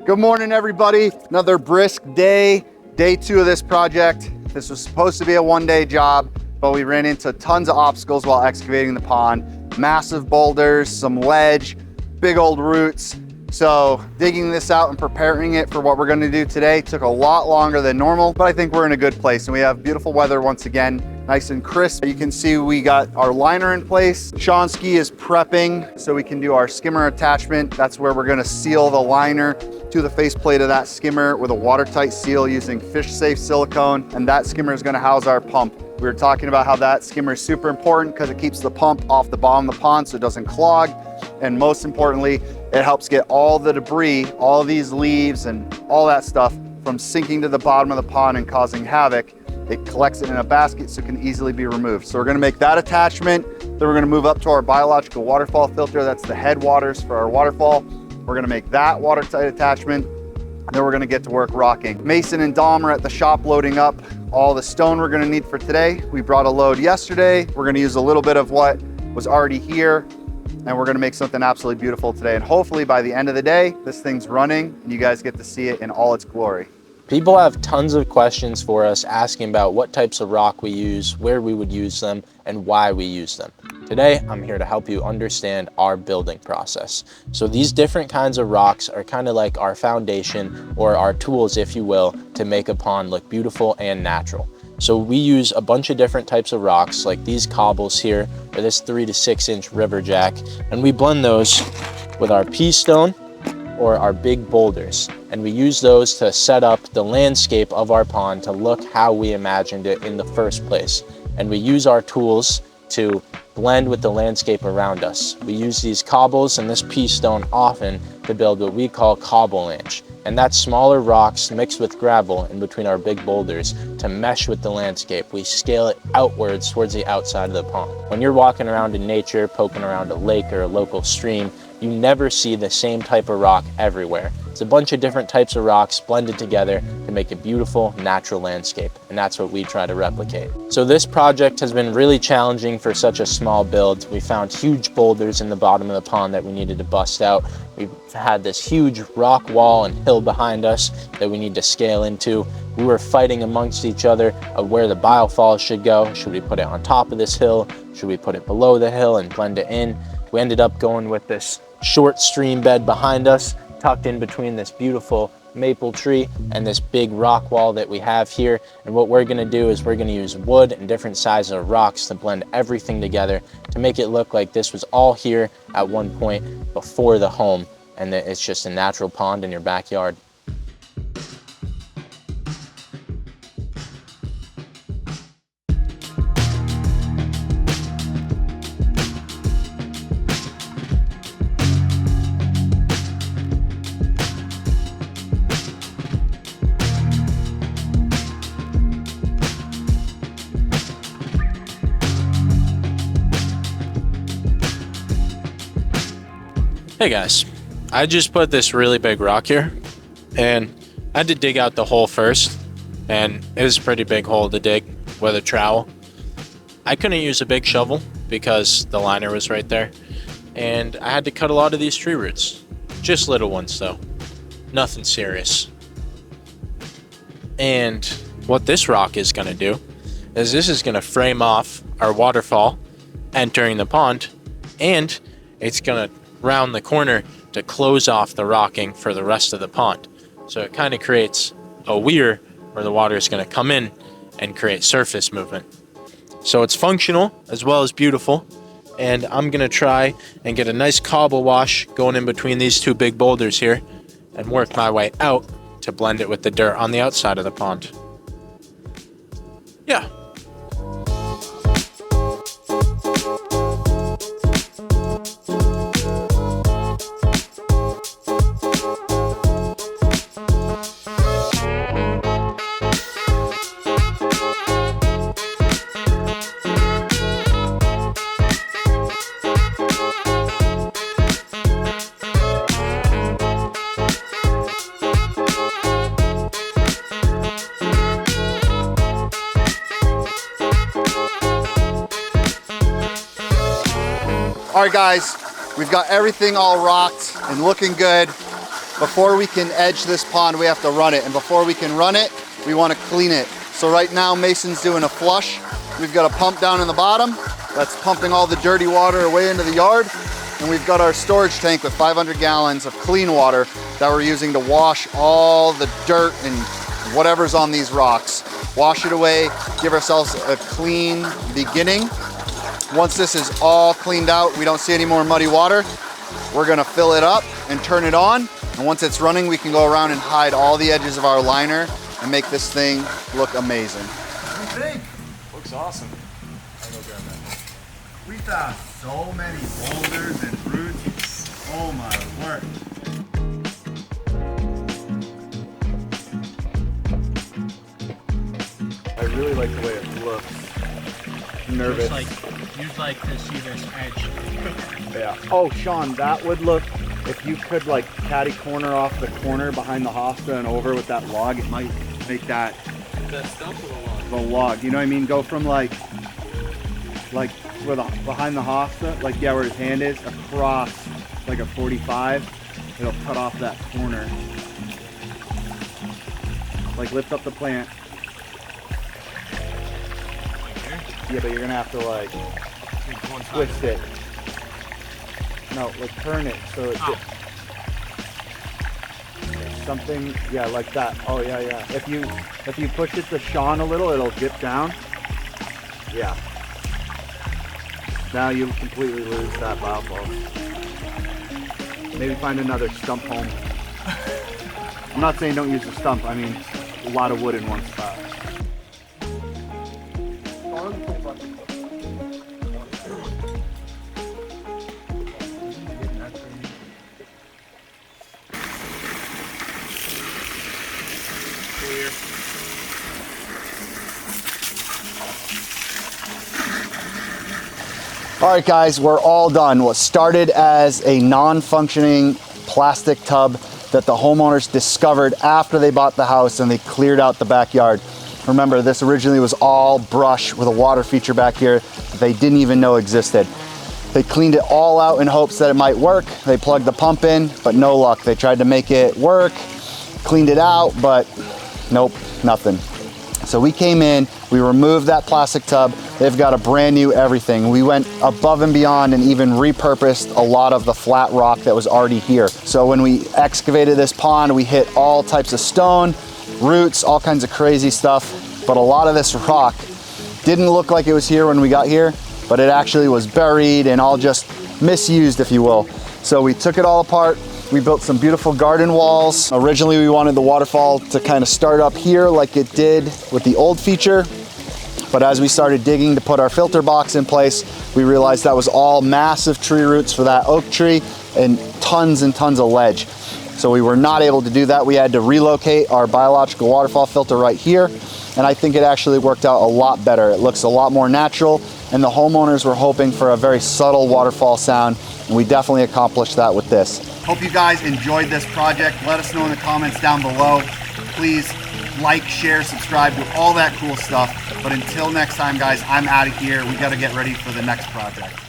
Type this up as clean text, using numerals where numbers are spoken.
Good morning, everybody. Another brisk day, day 2 of this project. This was supposed to be a one-day job, but we ran into tons of obstacles while excavating the pond. Massive boulders, some ledge, big old roots. So digging this out and preparing it for what we're gonna do today took a lot longer than normal, but I think we're in a good place and we have beautiful weather once again, nice and crisp. You can see we got our liner in place. Shawnski is prepping so we can do our skimmer attachment. That's where we're gonna seal the liner to the faceplate of that skimmer with a watertight seal using fish-safe silicone, and that skimmer is gonna house our pump. We were talking about how that skimmer is super important because it keeps the pump off the bottom of the pond so it doesn't clog. And most importantly, it helps get all the debris, all these leaves and all that stuff from sinking to the bottom of the pond and causing havoc. It collects it in a basket so it can easily be removed. So we're gonna make that attachment. Then we're gonna move up to our biological waterfall filter. That's the headwaters for our waterfall. We're gonna make that watertight attachment. And then we're gonna get to work rocking. Mason and Dom are at the shop loading up all the stone we're gonna need for today. We brought a load yesterday. We're gonna use a little bit of what was already here, and we're gonna make something absolutely beautiful today. And hopefully by the end of the day, this thing's running and you guys get to see it in all its glory. People have tons of questions for us asking about what types of rock we use, where we would use them, and why we use them. Today, I'm here to help you understand our building process. So these different kinds of rocks are kind of like our foundation or our tools, if you will, to make a pond look beautiful and natural. So we use a bunch of different types of rocks like these cobbles here, or this 3 to 6 inch river jack, and we blend those with our pea stone or our big boulders. And we use those to set up the landscape of our pond to look how we imagined it in the first place. And we use our tools to blend with the landscape around us. We use these cobbles and this pea stone often to build what we call cobblelanche. And that's smaller rocks mixed with gravel in between our big boulders to mesh with the landscape. We scale it outwards towards the outside of the pond. When you're walking around in nature, poking around a lake or a local stream, you never see the same type of rock everywhere. It's a bunch of different types of rocks blended together to make a beautiful natural landscape, and that's what we try to replicate. So this project has been really challenging for such a small build. We found huge boulders in the bottom of the pond that we needed to bust out. We've had this huge rock wall and hill behind us that we need to scale into. We were fighting amongst each other of where the biofalls should go. Should we put it on top of this hill? Should we put it below the hill and blend it in? We ended up going with this short stream bed behind us, tucked in between this beautiful maple tree and this big rock wall that we have here. And what we're gonna do is we're gonna use wood and different sizes of rocks to blend everything together to make it look like this was all here at one point before the home, and that it's just a natural pond in your backyard. Hey guys, I just put this really big rock here and I had to dig out the hole first, and it was a pretty big hole to dig with a trowel. I couldn't use a big shovel because the liner was right there, and I had to cut a lot of these tree roots. Just little ones though, nothing serious. And what this rock is gonna do is this is gonna frame off our waterfall entering the pond, and it's gonna round the corner to close off the rocking for the rest of the pond. So it kind of creates a weir where the water is going to come in and create surface movement. So it's functional as well as beautiful. And I'm going to try and get a nice cobble wash going in between these two big boulders here and work my way out to blend it with the dirt on the outside of the pond. Yeah. All right, guys, we've got everything all rocked and looking good. before we can edge this pond, we have to run it. And before we can run it, we want to clean it. So right now, Mason's doing a flush. We've got a pump down in the bottom that's pumping all the dirty water away into the yard. And we've got our storage tank with 500 gallons of clean water that we're using to wash all the dirt and whatever's on these rocks. Wash it away, give ourselves a clean beginning. Once this is all cleaned out, we don't see any more muddy water, we're gonna fill it up and turn it on. And once it's running, we can go around and hide all the edges of our liner and make this thing look amazing. What do you think? Looks awesome. We found so many boulders and roots. Oh my word. I really like the way it looks. Nervous. You'd like to see this edge. Yeah. Oh, Sean, that would look, if you could like catty corner off the corner behind the hosta and over with that log, it might make that. That stump of the log. The log, you know what I mean? Go from like where the, behind the hosta, like yeah, where his hand is, across like a 45, it'll cut off that corner. Like lift up the plant. Yeah, but you're gonna have to like twist it. No, like turn it so it's something, yeah, like that. Oh yeah, yeah. If you push it to Sean a little, it'll dip down. Yeah. Now you completely lose that biopole. Maybe find another stump home. I'm not saying don't use the stump. I mean, a lot of wood in one spot. All right, guys, we're all done. What started as a non-functioning plastic tub that the homeowners discovered after they bought the house and they cleared out the backyard. Remember, this originally was all brush with a water feature back here that they didn't even know existed. They cleaned it all out in hopes that it might work. They plugged the pump in, but no luck. They tried to make it work, cleaned it out, but nope, nothing. So we came in, we removed that plastic tub. They've got a brand new everything. We went above and beyond and even repurposed a lot of the flat rock that was already here. So when we excavated this pond, we hit all types of stone, roots, all kinds of crazy stuff. But a lot of this rock didn't look like it was here when we got here, but it actually was buried and all just misused, if you will. So we took it all apart. We built some beautiful garden walls. Originally, we wanted the waterfall to kind of start up here like it did with the old feature. But as we started digging to put our filter box in place, we realized that was all massive tree roots for that oak tree and tons of ledge. So we were not able to do that. We had to relocate our biological waterfall filter right here. And I think it actually worked out a lot better. It looks a lot more natural, and the homeowners were hoping for a very subtle waterfall sound, and we definitely accomplished that with this. Hope you guys enjoyed this project. Let us know in the comments down below. Please like, share, subscribe, do all that cool stuff. But until next time, guys, I'm out of here. We got to get ready for the next project.